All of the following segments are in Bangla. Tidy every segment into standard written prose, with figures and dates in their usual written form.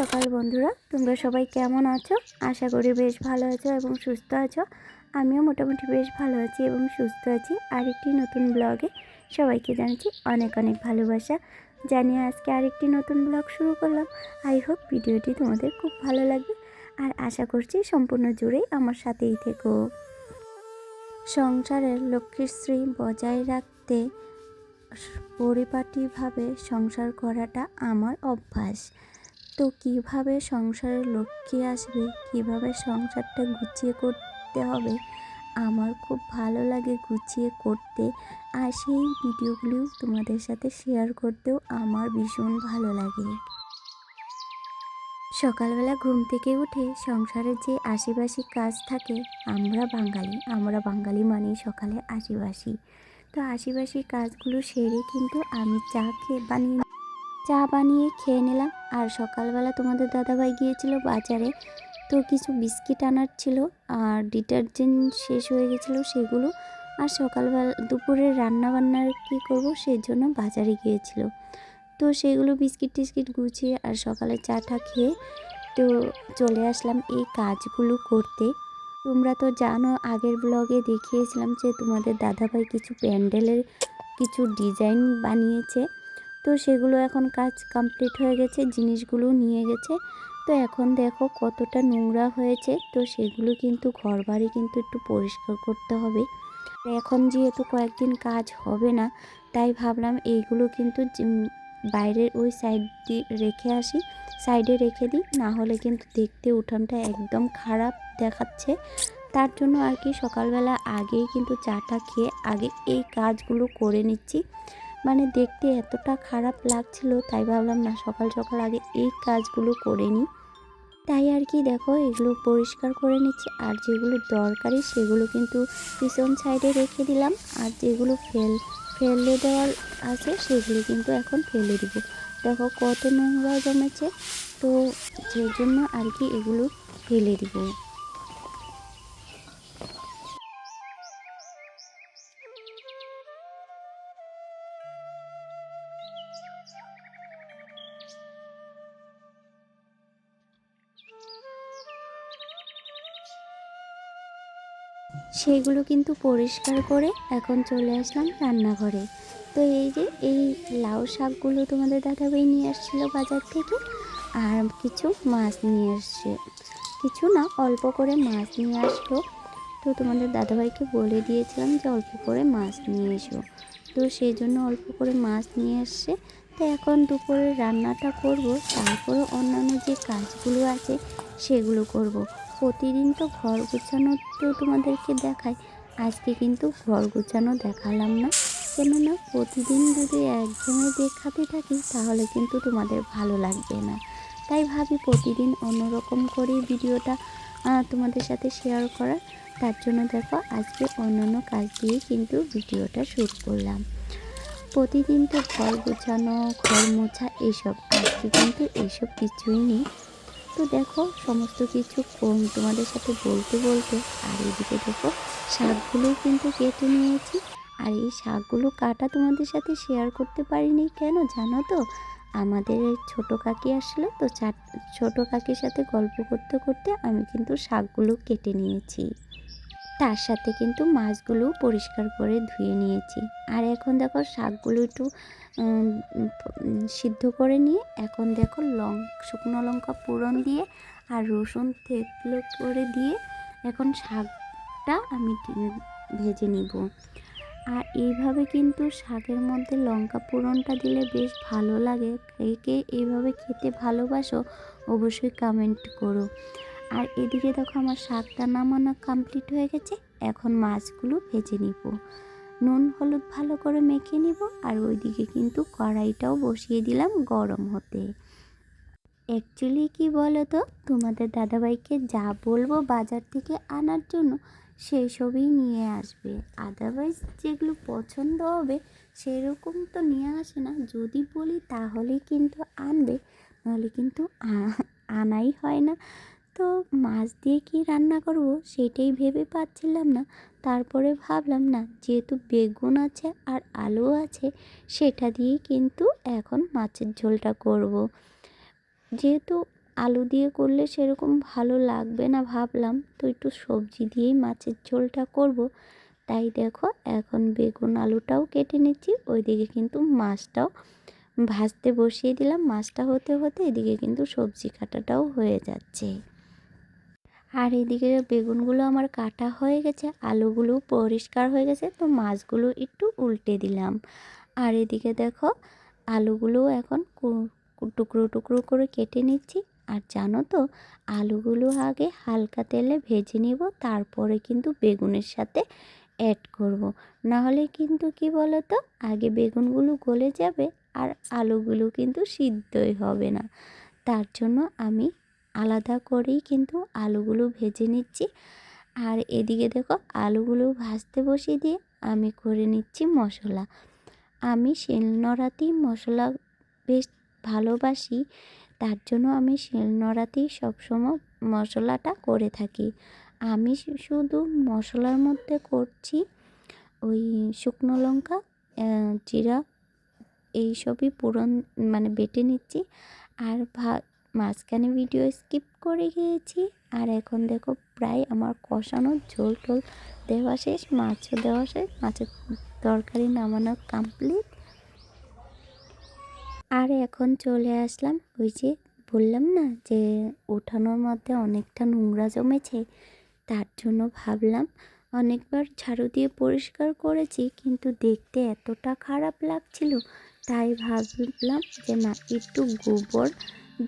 সকাল বন্ধুরা, তোমরা সবাই কেমন আছো? আশা করি বেশ ভালো আছো এবং সুস্থ আছো। আমিও মোটামুটি বেশ ভালো আছি এবং সুস্থ আছি। আরেকটি নতুন ব্লগে সবাইকে জানাচ্ছি অনেক অনেক ভালোবাসা জানিয়ে আজকে আরেকটি নতুন ব্লগ শুরু করলাম। আই হোপ ভিডিওটি তোমাদের খুব ভালো লাগবে আর আশা করছি সম্পূর্ণ জুড়েই আমার সাথেই থেকো। সংসারের লক্ষ্মীশ্রী বজায় রাখতে পরিপাটিভাবে সংসার করাটা আমার অভ্যাস। তো কিভাবে সংসারের লক্ষ্মী আসবে, কিভাবে সংসারটা গুছিয়ে করতে হবে, আমার খুব ভালো লাগে গুছিয়ে করতে। আর সেই ভিডিওগুলো তোমাদের সাথে শেয়ার করতেও আমার ভীষণ ভালো লাগে। সকালবেলা ঘুম থেকে উঠে সংসারের যে আশিবাসি কাজ থাকে, আমরা বাঙালি মানেই সকালে আশিবাসি। তো আশিবাসি কাজগুলো সেরে কিন্তু আমি চা বানিয়ে খেয়ে নিলাম। আর সকালবেলা তোমাদের দাদাভাই গিয়েছিল বাজারে, তো কিছু বিস্কিট আনার ছিল আর ডিটারজেন্ট শেষ হয়ে গেছিলো সেগুলো। আর সকালবেলা দুপুরে রান্নাবান্নার কী করব সেই জন্য বাজারে গিয়েছিল। তো সেগুলো বিস্কিট টিস্কিট গুছিয়ে আর সকালে চাটা খেয়ে তো চলে আসলাম এই কাজগুলো করতে। তোমরা তো জানো, আগের ব্লগে দেখিয়েছিলাম যে তোমাদের দাদাভাই কিছু প্যান্ডেলের কিছু ডিজাইন বানিয়েছে। তো সেগুলো এখন কাজ কমপ্লিট হয়ে গেছে, জিনিসগুলো নিয়ে গেছে। তো এখন দেখো কতটা নোংরা হয়েছে। তো সেগুলো কিন্তু ঘরবাড়ি কিন্তু একটু পরিষ্কার করতে হবে। এখন যেহেতু কয়েকদিন কাজ হবে না, তাই ভাবলাম এইগুলো কিন্তু বাইরের ওই সাইডে রেখে দিই, না হলে কিন্তু দেখতে উঠানটা একদম খারাপ দেখাচ্ছে। তার জন্য আর কি সকালবেলা আগেই কিন্তু চাটা খেয়ে আগে এই কাজগুলো করে নিচ্ছি। মানে দেখতে এতটা খারাপ লাগছিল, তাই ভাবলাম না সকাল সকাল আগে এই কাজগুলো করে নিই। তাই আর কি দেখো এগুলো পরিষ্কার করে নিচ্ছি। আর যেগুলো দরকারি সেগুলো কিন্তু পিছন সাইডে রেখে দিলাম, আর যেগুলো ফেলে দেওয়ার আছে সেগুলো কিন্তু এখন ফেলে দিব। দেখো কত নোংরা জমেছে, তো সেই জন্য আর কি এগুলো ফেলে দিব। সেইগুলো কিন্তু পরিষ্কার করে এখন চলে আসলাম রান্নাঘরে। তো এই যে এই লাউ শাকগুলো তোমাদের দাদাভাই নিয়ে আসছিলো বাজার থেকে, আর কিছু মাছ নিয়ে আসছে, কিছু না অল্প করে মাছ নিয়ে আসলো। তো তোমাদের দাদাভাইকে বলে দিয়েছিলাম যে অল্প করে মাছ নিয়ে এসো, তো সেই জন্য অল্প করে মাছ নিয়ে আসছে। তো এখন দুপুরে রান্নাটা করব, তারপরে অন্যান্য যে কাজগুলো আছে সেগুলো করব। প্রতিদিন তো ঘর গোছানো তো তোমাদেরকে দেখাই, আজকে কিন্তু ঘর গোছানো দেখালাম না। কেননা প্রতিদিন যদি একঘেয়েমি দেখাতে থাকি তাহলে কিন্তু তোমাদের ভালো লাগবে না। তাই ভাবি প্রতিদিন অন্যরকম করে ভিডিওটা তোমাদের সাথে শেয়ার করার। তার জন্য দেখো আজকে অন্যান্য কাজ দিয়ে কিন্তু ভিডিওটা শ্যুট করলাম। প্রতিদিন তো ঘর গোছানো, ঘর মোছা এইসব, আজকে কিন্তু এইসব কিছুই নেই। তো দেখো সমস্ত কিছু তোমাদের সাথে বলতে বলতে আর এদিকে দেখো শাকগুলোও কিন্তু কেটে নিয়েছি। আর এই শাকগুলো কাটা তোমাদের সাথে শেয়ার করতে পারিনি কেন জানো তো? আমাদের ছোট কাকি আসলো, তো ছোট কাকির সাথে গল্প করতে করতে আমি কিন্তু শাকগুলো কেটে নিয়েছি। তার সাথে কিন্তু মাছগুলো পরিষ্কার করে ধুয়ে নিয়েছি। আর এখন দেখো শাকগুলো একটু সিদ্ধ করে নিয়ে এখন দেখো শুকনো লঙ্কা ফোড়ন দিয়ে আর রসুন থেতলে করে দিয়ে এখন শাকটা আমি ভেজে নিব। আর এইভাবে কিন্তু শাকের মধ্যে লঙ্কা ফোড়নটা দিলে বেশ ভালো লাগে। কে কে এইভাবে খেতে ভালোবাসো অবশ্যই কমেন্ট করো। আর এদিকে দেখো আমার শাকটা নামানো কমপ্লিট হয়ে গেছে, এখন মাছগুলো ভেজে নিব। নুন হলুদ ভালো করে মেখে নিব। আর ওইদিকে কিন্তু কড়াইটাও বসিয়ে দিলাম গরম হতে। অ্যাকচুয়ালি কি বলো তো, তোমাদের দাদাভাইকে যা বলবো বাজার থেকে আনার জন্য সেই সবই নিয়ে আসবে। আদারওয়াইজ যেগুলো পছন্দ হবে সেরকম তো নিয়ে আসে না। যদি বলি তাহলে কিন্তু আনবে, নাহলে কিন্তু আনাই হয় না। তো মাছ দিয়ে কি রান্না করব সেটাই ভেবে পাচ্ছিলাম না। তারপরে ভাবলাম না, যেহেতু বেগুন আছে আর আলু আছে সেটা দিয়েই কিন্তু এখন মাছের ঝোলটা করব। যেহেতু আলু দিয়ে করলে সেরকম ভালো লাগবে না ভাবলাম, তো একটু সবজি দিয়েই মাছের ঝোলটা করব। তাই দেখো এখন বেগুন আলুটাও কেটে নিচ্ছি, ওইদিকে কিন্তু মাছটাও ভাজতে বসিয়ে দিলাম। মাছটা হতে হতে এদিকে কিন্তু সবজি কাটাটাও হয়ে যাচ্ছে। আর এদিকে বেগুনগুলো আমার কাটা হয়ে গেছে, আলুগুলো পরিষ্কার হয়ে গেছে, তো মাছগুলো একটু উল্টে দিলাম। আর এদিকে দেখো আলুগুলো এখন টুকরো টুকরো করে কেটে নিচ্ছি। আর জানো তো, আলুগুলো আগে হালকা তেলে ভেজে নিব, তারপরে কিন্তু বেগুনের সাথে অ্যাড করব। নাহলে কিন্তু কি বলো তো, আগে বেগুনগুলো গলে যাবে আর আলুগুলো কিন্তু সিদ্ধই হবে না। তার জন্য আমি আলাদা করেই কিন্তু আলুগুলো ভেজে নিচ্ছি। আর এদিকে দেখো আলুগুলো ভাজতে বসিয়ে দিয়ে আমি করে নিচ্ছি মশলা। আমি শিলনোড়াতেই মশলা বেশ ভালোবাসি, তার জন্য আমি শিলনোড়াতেই সবসময় মশলাটা করে থাকি। আমি শুধু মশলার মধ্যে করছি ওই শুকনো লঙ্কা, জিরা, এইসবই পুরন মানে বেটে নিচ্ছি। আর মাঝখানে ভিডিও স্কিপ করে গিয়েছি। আর এখন দেখো প্রায় আমার কষানোর ঝোল টোল দেওয়া শেষ, মাছও দেওয়া শেষ, মাছের তরকারি নামানো কমপ্লিট। আর এখন চলে আসলাম, ওই যে বললাম না যে উঠানোর মধ্যে অনেকটা নোংরা জমেছে, তার জন্য ভাবলাম অনেকবার ঝাড়ু দিয়ে পরিষ্কার করেছি কিন্তু দেখতে এতটা খারাপ লাগছিল, তাই ভাবলাম যে একটু গোবর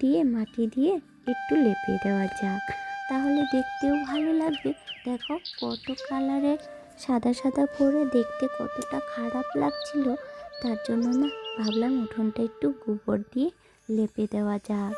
দিয়ে মাটি দিয়ে একটু লেপে দেওয়া যাক, তাহলে দেখতেও ভালো লাগবে। দেখো কত কালারের সাদা সাদা করে দেখতে কতটা খারাপ লাগছিল, তার জন্য না ভাবলাম উঠোনটা একটু গোবর দিয়ে লেপে দেওয়া যাক।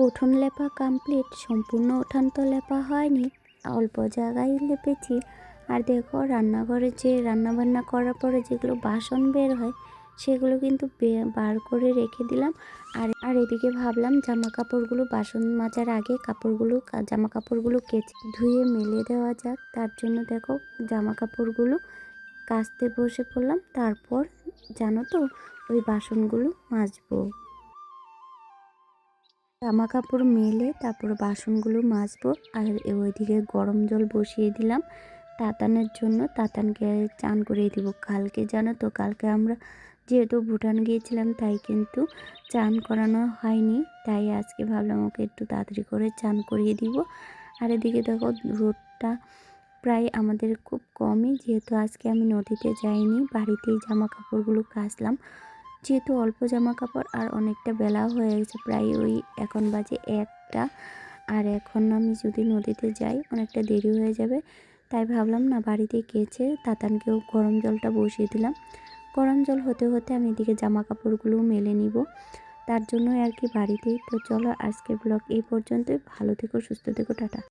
উঠোন লেপা কমপ্লিট, সম্পূর্ণ উঠান তো লেপা হয়নি, অল্প জায়গায় লেপেছি। আর দেখো রান্নাঘরে যে রান্নাবান্না করার পরে যেগুলো বাসন বের হয় সেগুলো কিন্তু বার করে রেখে দিলাম। আর এদিকে ভাবলাম জামা কাপড়গুলো বাসন মাজার আগে জামা কাপড়গুলো কেচে ধুয়ে মেলে দেওয়া যাক। তার জন্য দেখো জামা কাপড়গুলো কাচতে বসে পড়লাম, তারপর জানো তো ওই বাসনগুলো মাজবো। জামা কাপড় মেলে তারপর বাসনগুলো মাজবো। আর ওইদিকে গরম জল বসিয়ে দিলাম তাতানের জন্য, তাতানকে চান করিয়ে দিব। কালকে জানো তো, কালকে আমরা যেহেতু ভুটান গিয়েছিলাম তাই কিন্তু চান করানো হয়নি, তাই আজকে ভাবলাম ওকে একটু তাড়াতাড়ি করে চান করিয়ে দিব। আর এদিকে দেখো রোদটা প্রায় আমাদের খুব কমই, যেহেতু আজকে আমি নদীতে যাইনি, বাড়িতেই জামা কাপড়গুলো কাচলাম। যেহেতু অল্প জামা কাপড় আর অনেকটা বেলাও হয়ে গেছে, প্রায় ওই এখন বাজে 1টা। আর এখন আমি যদি নদীতে যাই অনেকটা দেরি হয়ে যাবে, তাই ভাবলাম না বাড়িতে কেচে তাতানকেও গরম জলটা বসিয়ে দিলাম। গরম জল হতে হতে আমি এদিকে জামা কাপড়গুলো মেলে নিব, তার জন্য আর কি বাড়িতেই। তো চলো আজকের ব্লগ এই পর্যন্তই, ভালো থেকো সুস্থ থেকো, টাটা।